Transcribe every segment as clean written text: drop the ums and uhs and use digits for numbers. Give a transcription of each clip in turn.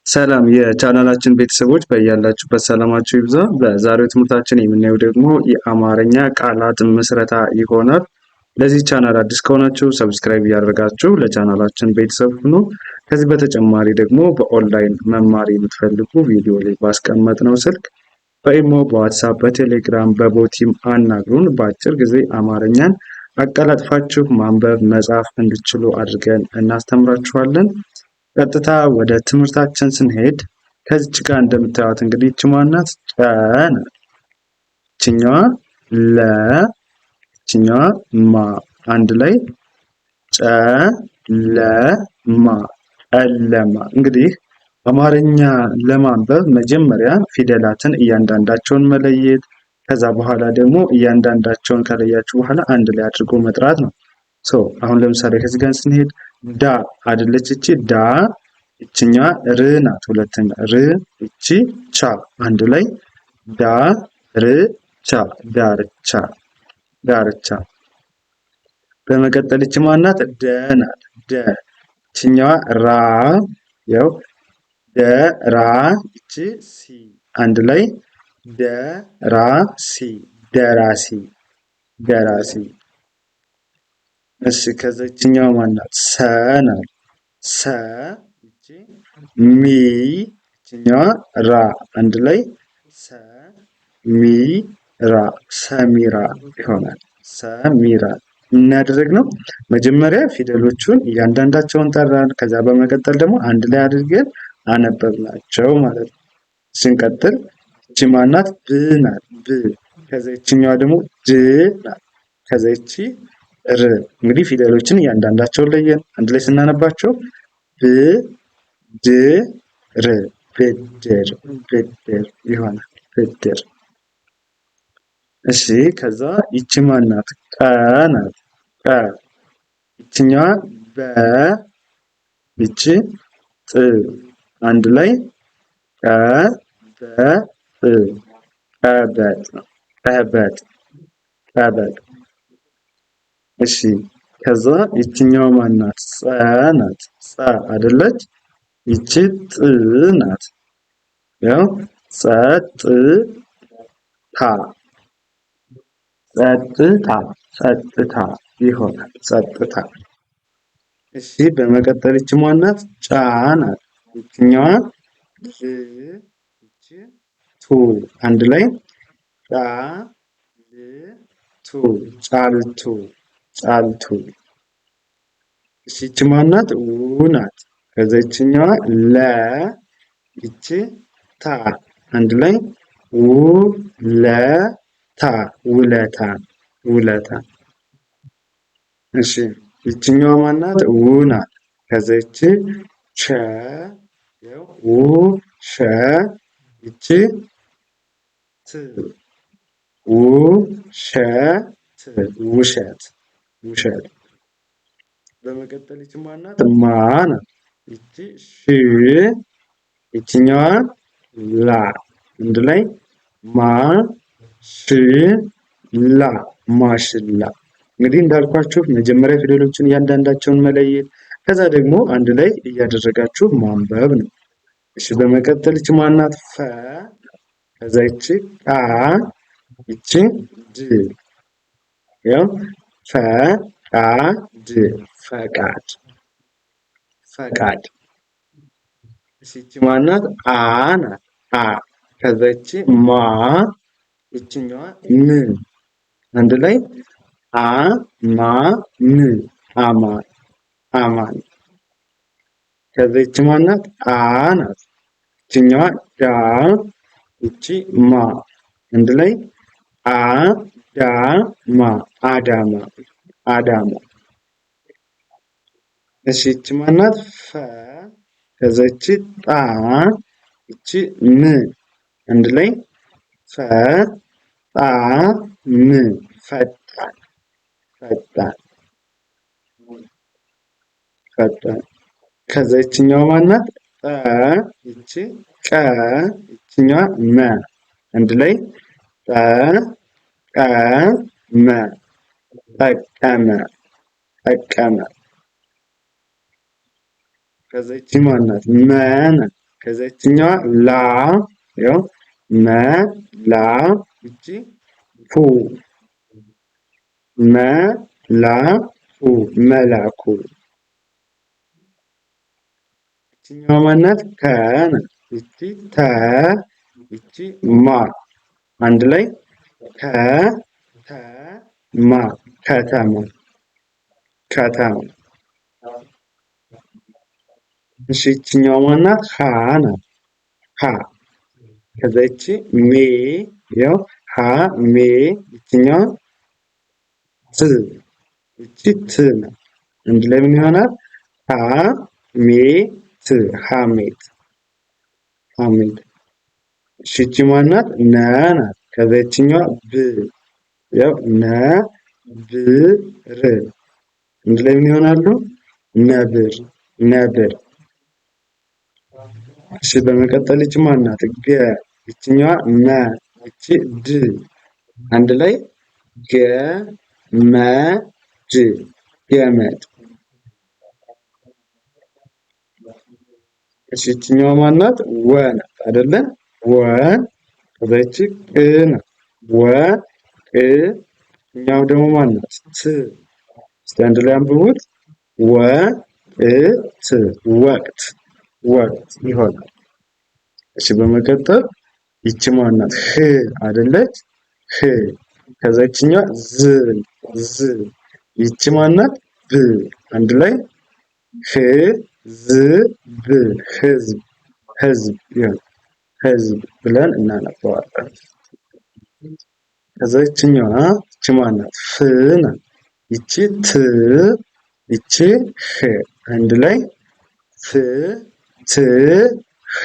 ሰላም የቻናላችን ቤተሰቦች በያላችሁበት ሰላማችሁ ይብዛ። በዛሬው ትምህርታችን የምናየው ደግሞ የአማርኛ ቃላት ምስረታ ይሆናል። ለዚህ ቻናል አዲስ ከሆናችሁ ሰብስክራይብ እያደረጋችሁ ለቻናላችን ቤተሰብ ሁኑ። ከዚህ በተጨማሪ ደግሞ በኦንላይን መማር የምትፈልጉ ቪዲዮ ላይ ባስቀመጥነው ስልክ በኢሞ፣ በዋትሳፕ፣ በቴሌግራም፣ በቦቲም አናግሩን። በአጭር ጊዜ አማርኛን አቀላጥፋችሁ ማንበብ መጻፍ እንድትችሉ አድርገን እናስተምራችኋለን። ቀጥታ ወደ ትምህርታችን ስንሄድ ከዚች ጋር እንደምታዩት እንግዲህ ይቺ ማናት? ጨ ናት። ይችኛዋ ለ፣ ይችኛዋ ማ፣ አንድ ላይ ጨለማ፣ ጨለማ። እንግዲህ አማርኛ ለማንበብ መጀመሪያ ፊደላትን እያንዳንዳቸውን መለየት፣ ከዛ በኋላ ደግሞ እያንዳንዳቸውን ከለያችሁ በኋላ አንድ ላይ አድርጎ መጥራት ነው። አሁን ለምሳሌ ከዚህ ጋር ስንሄድ ዳ አይደለች? እቺ ዳ፣ እቺኛዋ ር ናት። ሁለተኛ ር፣ እቺ ቻ፣ አንድ ላይ ዳ ር ቻ፣ ዳርቻ፣ ዳርቻ። በመቀጠል እቺ ማናት? ደ ናት። ደ፣ እቺኛዋ ራ፣ ያው ደ ራ፣ እቺ ሲ፣ አንድ ላይ ደራሲ፣ ደራሲ፣ ደራሲ። እሺ ከዚህኛው ማናት? ሰ ናት። ሰ፣ እቺ ሚ፣ እቺኛዋ ራ፣ አንድ ላይ ሰ ሚ ራ፣ ሰሚራ ይሆናል። ሰሚራ። እናደርግነው መጀመሪያ ፊደሎቹን እያንዳንዳቸውን ጠራን። ከዛ በመቀጠል ደግሞ አንድ ላይ አድርገን አነበብናቸው ማለት ነው። ስንቀጥል እቺ ማናት? ብ ናት። ብ። ከዛ ይችኛዋ ደግሞ ድ ናት። ከዛ ይቺ ር። እንግዲህ ፊደሎችን እያንዳንዳቸውን ለየን። አንድ ላይ ስናነባቸው ብ ድ ር፣ ብድር፣ ብድር ይሆናል። ብድር። እሺ ከዛ ይቺ ማናት? ቀ ናት። ቀ። ይችኛዋ በ፣ ይቺ ጥ፣ አንድ ላይ ቀ በ ጥ፣ ቀበጥ፣ ቀበጥ፣ ቀበጥ። እሺ ከዛ ይችኛው ማናት? ጸ ናት። ጸ አይደለች? ይቺ ጥ ናት። ያው ጸጥታ፣ ጸጥታ፣ ጸጥታ ይሆናል። ጸጥታ። እሺ በመቀጠል ይቺ ማናት? ጫ ናት። ይችኛዋ ል፣ ይቺ ቱ፣ አንድ ላይ ጫ ል ቱ፣ ጫልቱ፣ ጫልቱ። እሺ ይቺ ማናት? ው ናት። ከዛ ይችኛዋ ለ፣ ይቺ ታ፣ አንድ ላይ ው ለ ታ፣ ውለታ፣ ውለታ። እሺ ይችኛዋ ማናት? ው ናት። ከዛ ይቺ ቸ፣ ው ሸ፣ ይቺ ት፣ ውሸት፣ ውሸት፣ ውሸት። በመቀጠል ይቺ ማናት? ማ ናት። ይቺ ሽ፣ ይችኛዋ ላ፣ አንድ ላይ ማ ሽ ላ፣ ማሽላ። እንግዲህ እንዳልኳችሁ መጀመሪያ ፊደሎችን እያንዳንዳቸውን መለየት፣ ከዛ ደግሞ አንድ ላይ እያደረጋችሁ ማንበብ ነው። እሺ በመቀጠል ይቺ ማናት? ፈ፣ ከዛ ይቺ ቃ፣ ይቺ ድ፣ ያው ፈ ቃ ድ፣ ፈቃድ፣ ፈቃድ። እሺ ይቺ ማናት? አ ናት። አ፣ ከዛ ይቺ ማ፣ ይቺኛዋ ም፣ አንድ ላይ አ ማ ም፣ አማን፣ አማን። ከዛ ይቺ ማናት? አ ናት። ይቺኛዋ ዳ፣ ይቺ ማ፣ አንድ ላይ አ ዳ ማ፣ አዳማ፣ አዳማ። እሺ ይቺ ማናት? ፈ፣ ከዛ ይቺ ጣ፣ ይቺ ም፣ አንድ ላይ ፈ ጣ ም፣ ፈጣን፣ ፈጣን፣ ፈጣን። ከዛ ይችኛዋ ማናት? ጠ፣ ይቺ ቀ፣ ይችኛዋ መ፣ አንድ ላይ ጠ ቀ መ፣ ጠቀመ፣ ጠቀመ። ከዛ ይቺ ማናት? መ ናት። ከዛ ይችኛዋ ላ ያው መ ላ እቺ ፉ መ ላ ፉ መላኩ። ይችኛዋ ማናት? ከ ናት። እቺ ተ እቺ ማ አንድ ላይ ከ ተ ማ ከተማ ከተማ። እሺ ይችኛዋ ማናት? ሀ ናት። ሀ ከዛ ይቺ ሜ ያው ሀ ሜ ይችኛዋ ት እቺ ት ናት። አንድ ላይ ምን ይሆናል? ሀ ሜ ት ሀሜት ሀሜት። እሺ ይቺ ማናት? ነ ናት። ከዛ ይችኛዋ ብ ያው ነ ብ ር አንድ ላይ ምን ይሆናሉ? ነብር ነብር። እሺ በመቀጠል ይቺ ማናት? ገ ይችኛዋ መ ይቺ ድ አንድ ላይ ገ መ ድ ገመድ። እሺ ይችኛዋ ማናት? ወ ናት አይደለ? ወ ከዛ ይቺ ቅ ናት። ወ ቅ እኛው ደግሞ ማናት? ት እስቲ አንድ ላይ አንብቡት። ወ ቅ ት ወቅት ወቅት ይሆናል። እሺ በመቀጠል ይቺ ማናት? ህ አይደለች? ህ ከዛ ይችኛዋ ዝ ዝ ይቺ ማናት? ብ አንድ ላይ ህ ዝ ብ ህዝብ ህዝብ ይሆናል። ህዝብ ብለን እናነበዋለን። ከዛ ይችኛዋ ይቺ ማናት? ፍ ናት። ይቺ ት ይቺ ህ አንድ ላይ ፍ ት ህ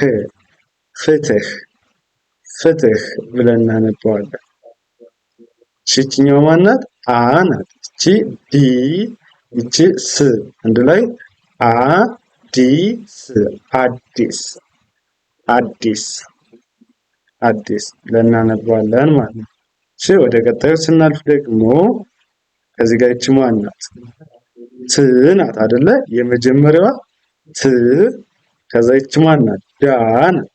ፍትህ ፍትህ ብለን እናነበዋለን። ይችኛዋ ማናት? አ ናት። ይቺ ዲ ይቺ ስ አንድ ላይ አ ዲ ስ አዲስ አዲስ አዲስ ብለን እናነበዋለን ማለት ነው። እሺ ወደ ቀጣዩ ስናልፍ ደግሞ ከዚህ ጋር ይቺ ማናት? ት ናት አይደለ? የመጀመሪያዋ ት ከዛ ይቺ ማናት? ዳ ናት።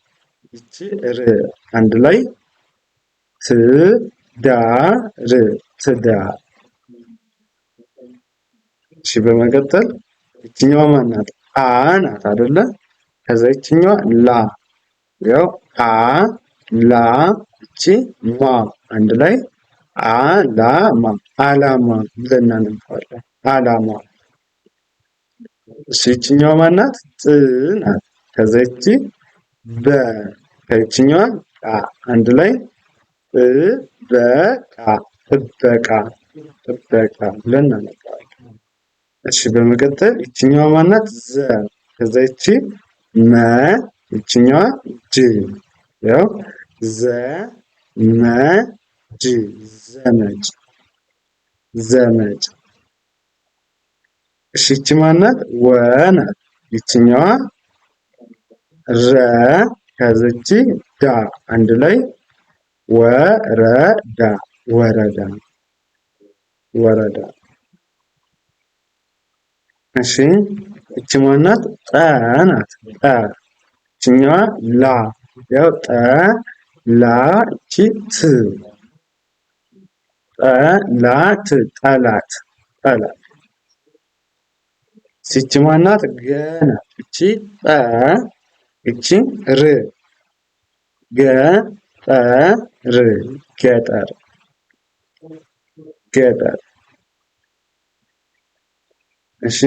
ይቺ ር አንድ ላይ ት ዳ ር ትዳር። እሺ በመቀጠል ይችኛዋ ማናት? አ ናት አይደለ? ከዛ ይችኛዋ ላ ያው አ ላ እቺ ማ አንድ ላይ አ ላ ማ አላማ ብለን እናነባዋለን። አላማ። እሺ ይችኛዋ ማናት? ጥ ናት። ከዛ ይቺ በ ከይችኛዋ ቃ አንድ ላይ ጥበቃ ጥበቃ ጥበቃ ብለን እናነባዋለን። እሺ በመቀጠል ይችኛዋ ማናት? ዘ ከዛ ይቺ መ ይችኛዋ ጅ ያው ዘ መ ጅ ዘመድ ዘመድ። እሺ ይቺ ማናት? ወ ናት። ይችኛዋ ረ ከዚች ዳ አንድ ላይ ወረዳ ወረዳ ወረዳ። እሺ እቺ ማናት? ጠ ናት። ጠ እችኛዋ ላ ያው ጠ ላ እቺ ት ጠ ላ ት ጠላት ጠላት። እቺ ማናት? ገ ናት። እቺ ጠ እቺ ር ገ ጠ ር ገጠር ገጠር። እሺ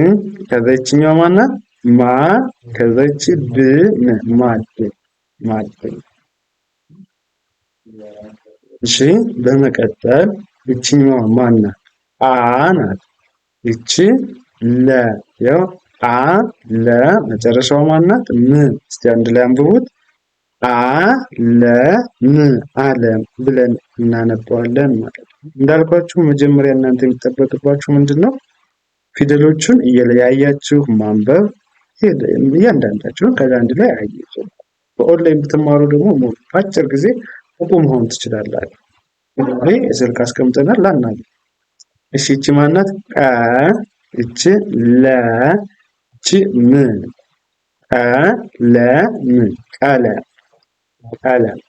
ከዛ ይችኛዋ ማናት? ማ ከዛ ይቺ ብ ን ማዕድን ማዕድን። እሺ በመቀጠል ይችኛዋ ማናት? አ ናት። ይቺ ለ ያው አ ለ መጨረሻዋ ማናት? ም እስቲ አንድ ላይ አንብቡት። አ ለ ም አለም ብለን እናነባዋለን ማለት ነው። እንዳልኳችሁ መጀመሪያ እናንተ የሚጠበቅባችሁ ምንድን ነው? ፊደሎቹን እየለያያችሁ ማንበብ እያንዳንዳችሁን ከዛ አንድ ላይ አያይዙ። በኦንላይን ብትማሩ ደግሞ በአጭር ጊዜ ብቁ መሆን ትችላላችሁ። ይሄ ስልክ አስቀምጠናል ላናገ። እሺ እቺ ማናት? ቀ እቺ ለ እቺ ም ቀ ቀለም ቀለም።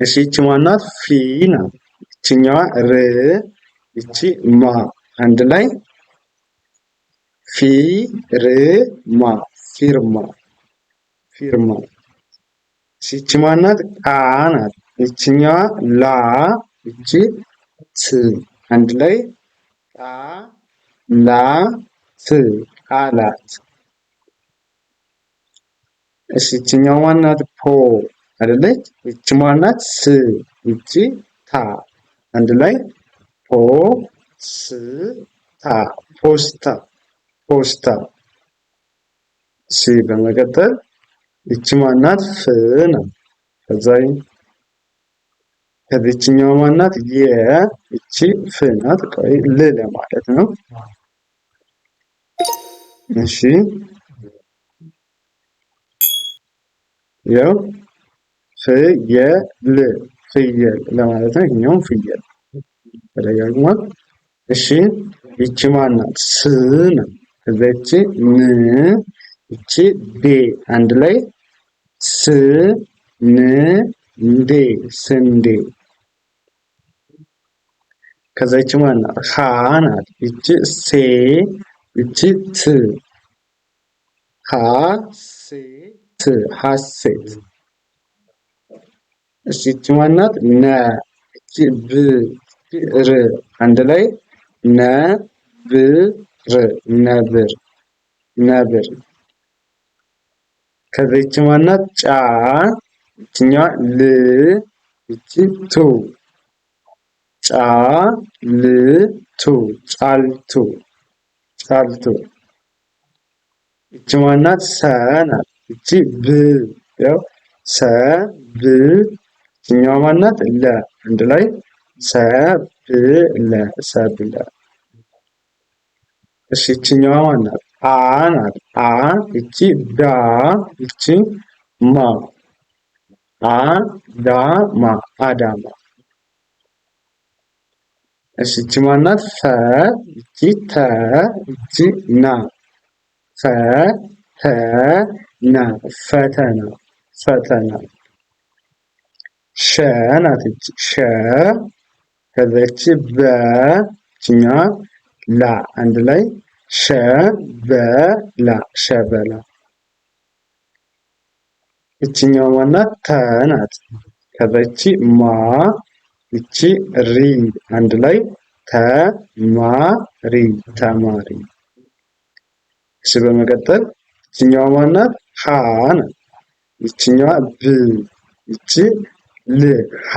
እሺ ይቺ ማናት? ፊ ናት። ይችኛዋ ር፣ ይቺ ማ አንድ ላይ ፊርማ ፊርማ ፊርማ። ይቺ ማናት? ቃ ናት። ይችኛዋ ላ፣ ይቺ ት አንድ ላይ ቃ ላ ት ቃላት። እሺ ይችኛዋ ማናት? ፖ አይደለች? ይቺ ማናት? ስ ይቺ ታ አንድ ላይ ፖ ስ ታ ፖስታ ፖስታ። እሺ በመቀጠል ይቺ ማናት? ፍ ናት። ከዚህኛው ማናት? የ ይቺ ፍ ናት። ቆይ ል ለማለት ነው። እሺ ያው ፍየል ፍየል ለማለት ነው። ይሄኛውም ፍየል ተደጋግሟል። እሺ ይቺ ማናት? ስ ናት። ከዛ ይቺ ን ይቺ ዴ አንድ ላይ ስ ን ዴ ስንዴ። ከዛ ይቺ ማናት? ሀ ናት። ይቺ ሴ ይቺ ት ሀ ሴ ት ሀሴት። እሺ ይቺ ማናት? ነ ይቺ ብ ር አንድ ላይ ነ ብ ር ነብር ነብር። ከዛ ይቺ ማናት? ጫ ይችኛዋ ል ይቺ ቱ ጫ ል ቱ ጫልቱ ጫልቱ። ይቺ ማናት? ሰ ናት። ይቺ ብ ያው ሰ ብ ይችኛዋ ማናት? ለ አንድ ላይ ሰ ብ ለ ሰብለ። እሺ ይችኛዋ ማናት? አ ናት። አ ይቺ ዳ ይቺ ማ አ ዳ ማ አዳማ። እሺ ይቺ ማናት? ፈ ይቺ ተ ይቺ ና ፈ ተ ና ፈተና ፈተና። ሸ ናት። ይቺ ሸ ከዛ ይቺ በ ይችኛዋ ላ አንድ ላይ ሸ በ ላ ሸበላ። ይችኛዋ ማናት? ተ ናት። ከዛ ይቺ ማ ይቺ ሪ አንድ ላይ ተ ማ ሪ ተማሪ። እሺ በመቀጠል ይችኛዋ ማናት? ሀ ናት። ይችኛዋ ብ ይቺ ል ሀ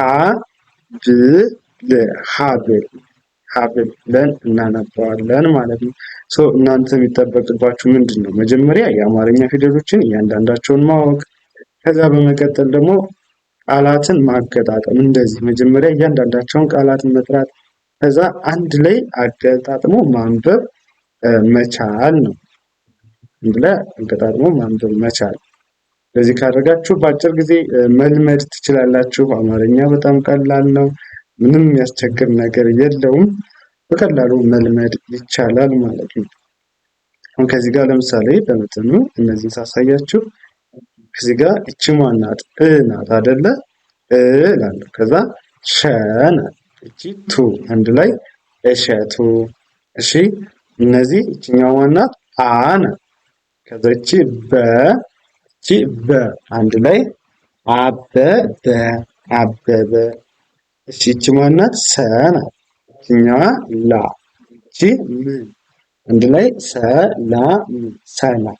ብ ል ሀብል ሀብል ብለን እናነባዋለን ማለት ነው። እናንተ የሚጠበቅባችሁ ምንድን ነው? መጀመሪያ የአማርኛ ፊደሎችን እያንዳንዳቸውን ማወቅ፣ ከዛ በመቀጠል ደግሞ ቃላትን ማገጣጠም። እንደዚህ መጀመሪያ እያንዳንዳቸውን ቃላትን መጥራት፣ ከዛ አንድ ላይ አገጣጥሞ ማንበብ መቻል ነው። አንድ ላይ አገጣጥሞ ማንበብ መቻል። በዚህ ካደረጋችሁ በአጭር ጊዜ መልመድ ትችላላችሁ። አማርኛ በጣም ቀላል ነው። ምንም የሚያስቸግር ነገር የለውም። በቀላሉ መልመድ ይቻላል ማለት ነው። አሁን ከዚህ ጋር ለምሳሌ በመጠኑ እነዚህን ሳሳያችሁ ከዚህ ጋር እቺ ማናት? እ ናት አይደለ? እ እላለሁ። ከዛ ሸ ናት። እቺ ቱ አንድ ላይ እሸቱ። እሺ እነዚህ እቺኛው ማናት? አ ናት። ከዛ እቺ በ እቺ በ አንድ ላይ አበበ አበበ። እሺ እቺ ማናት? ሰ ናት። እቺኛዋ ላ እቺ ም አንድ ላይ ሰላም ሰላም።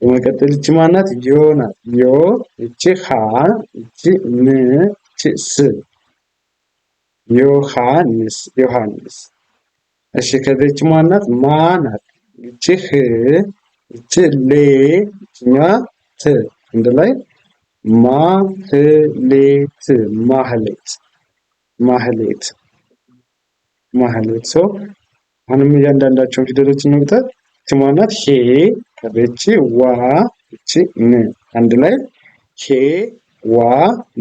በመቀጠል እቺ ማናት? ዮ ናት። ዮ እቺ ሀ እቺ ን እቺ ስ ዮሐንስ ዮሐንስ። እሺ ከዚህ እቺ ማናት? ማ ናት። እቺ ህ እቺ ሌ እቺኛዋ ት አንድ ላይ ማህሌት ማህሌት ማህሌት ማህሌት። አሁንም እያንዳንዳቸውን ፊደሎችን እንቁጠር። እቺ ማናት? ሄ ከዚች ዋ እቺ ን አንድ ላይ ሄ ዋ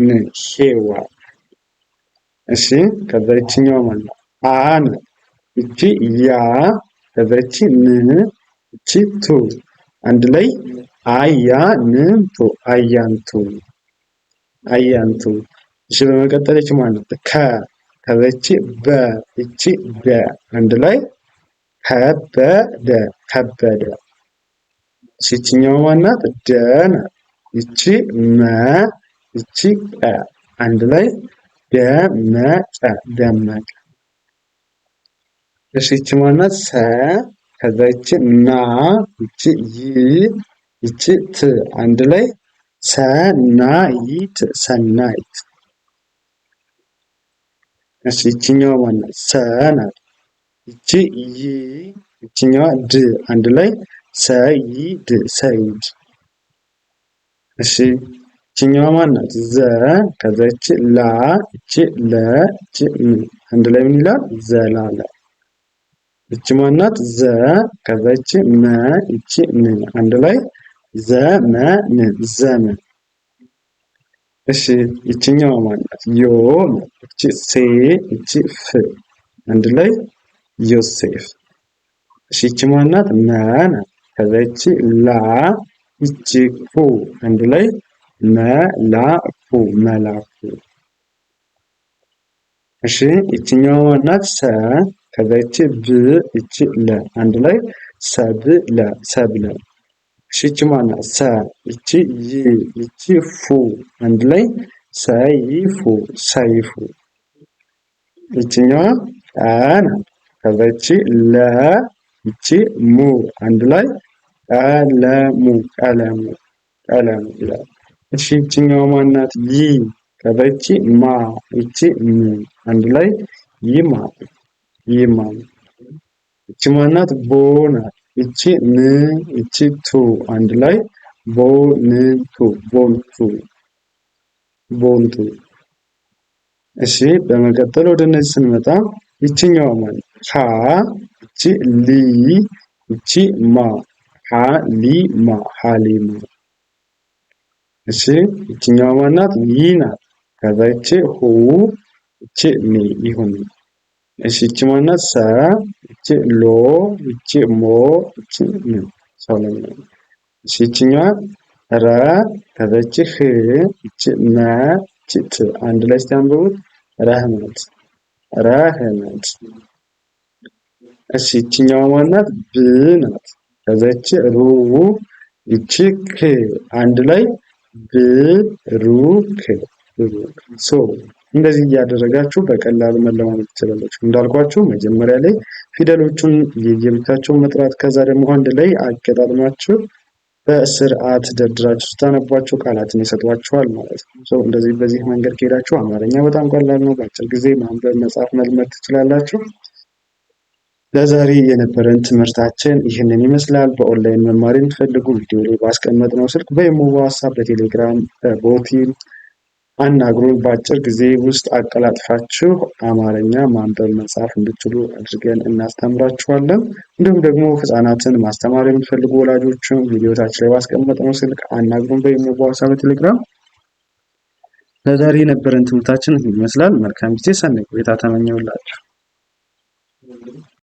ን ሄዋ። እሺ ከዛ ይችኛው ማናት? አ ናት። እቺ ያ ከዛ ይቺ ን እቺ ቱ አንድ ላይ አያንቱ አያንቱ አያንቱ። እሺ በመቀጠል እቺ ማለት ከበቺ እቺ በ አንድ ላይ ከበደ ከበደ። ይችኛዋ ማናት? ደ ናት። ይቺ መ ይቺ ቀ አንድ ላይ ደመቀ ደመቀ። እሺ ይቺ ማናት? ሰ ከዛ ይቺ ና ይቺ ይ ይቺ ት አንድ ላይ ሰናይት ሰናይት። እሺ ይቺኛዋ ማናት? ሰ ናት። ይቺ ይ ይቺኛዋ ድ አንድ ላይ ሰይድ ሰይድ። እሺ ይቺኛዋ ማናት? ዘ ከዛ ይቺ ላ ይቺ ለ ይቺ ም አንድ ላይ ምን ይላል? ዘላለም። ይቺ ማናት? ዘ ከዛ ይቺ መ ይቺ ን አንድ ላይ ዘመን ዘመን። እሺ ይቺኛዋ ማናት? ዮ ይቺ ሴ ይቺ ፍ አንድ ላይ ዮሴፍ። እሺ ይቺ ማናት? መ ናት። ከዛ ይቺ ላ ይቺ ፉ አንድ ላይ መላኩ መላኩ። እሺ ይቺኛዋ ማናት? ሰ ከዛ ይቺ ብ ይቺ ለ አንድ ላይ ሰብለ ሰብለ። እሺ ይቺ ማናት? ሰ ይቺ ይ ይቺ ፉ አንድ ላይ ሰይፉ ሰይፉ። ይቺኛዋ ቀ ናት። ከዛ ይቺ ለ ይቺ ሙ አንድ ላይ ቀለሙ ቀለሙ ቀለሙ ይላል። እሺ ይቺኛዋ ማናት? ይ ከዛ ይቺ ማ ይቺ ም አንድ ላይ ይማም ይማም። ይቺ ማናት? ቦ ናት። ይቺ ን ይቺ ቱ አንድ ላይ ቦንቱ ቦንቱ ቦንቱ። እሺ በመቀጠል ወደ እነዚህ ስንመጣ ይቺኛዋ ማለት ሀ ይቺ ሊ ይቺ ማ ሀሊማ ሀሊማ። እሺ ይቺኛዋ ማናት? ይ ናት። ከዛ ይቺ ሁ ይቺ ሚ ይሁን። እሺ ይቺ ማናት? ሰ ይቺ ሎ ይቺ ሞ ይቺ ም ሰለሞን። እሺ ይቺኛዋ ረ ከዛ ይቺ ህ ይቺ መ ይቺ ት አንድ ላይ ሲያንብቡት ረህመት ረህመት። እሺ ይቺኛዋ ማናት? ብ ናት። ከዛ ይቺ ሩ ይቺ ክ አንድ ላይ ብሩክ ብሩክ። እንደዚህ እያደረጋችሁ በቀላሉ መለማመድ ትችላላችሁ። እንዳልኳችሁ መጀመሪያ ላይ ፊደሎቹን የየብቻቸውን መጥራት ከዛ ደግሞ አንድ ላይ አገጣጥማችሁ በስርዓት ደርድራችሁ ስታነቧቸው ቃላትን ይሰጧችኋል ማለት ነው። እንደዚህ በዚህ መንገድ ከሄዳችሁ አማርኛ በጣም ቀላል ነው። በአጭር ጊዜ ማንበብ መጻፍ መልመድ ትችላላችሁ። ለዛሬ የነበረን ትምህርታችን ይህንን ይመስላል። በኦንላይን መማር የምትፈልጉ ቪዲዮ ላይ ባስቀመጥነው ስልክ በኢሞ፣ በዋትስአፕ፣ በቴሌግራም፣ በቦቲም አናግሩን። በአጭር ጊዜ ውስጥ አቀላጥፋችሁ አማርኛ ማንበብ መጻፍ እንድትችሉ አድርገን እናስተምራችኋለን። እንዲሁም ደግሞ ህጻናትን ማስተማር የምትፈልጉ ወላጆችን ቪዲዮ ታች ላይ ባስቀመጥነው ስልክ አናግሩን በኢሞ፣ በዋትስአፕ፣ በቴሌግራም። ለዛሬ የነበረን ትምህርታችን ይመስላል። መልካም ጊዜ፣ ሰናይ ቆይታ ተመኘሁላችሁ።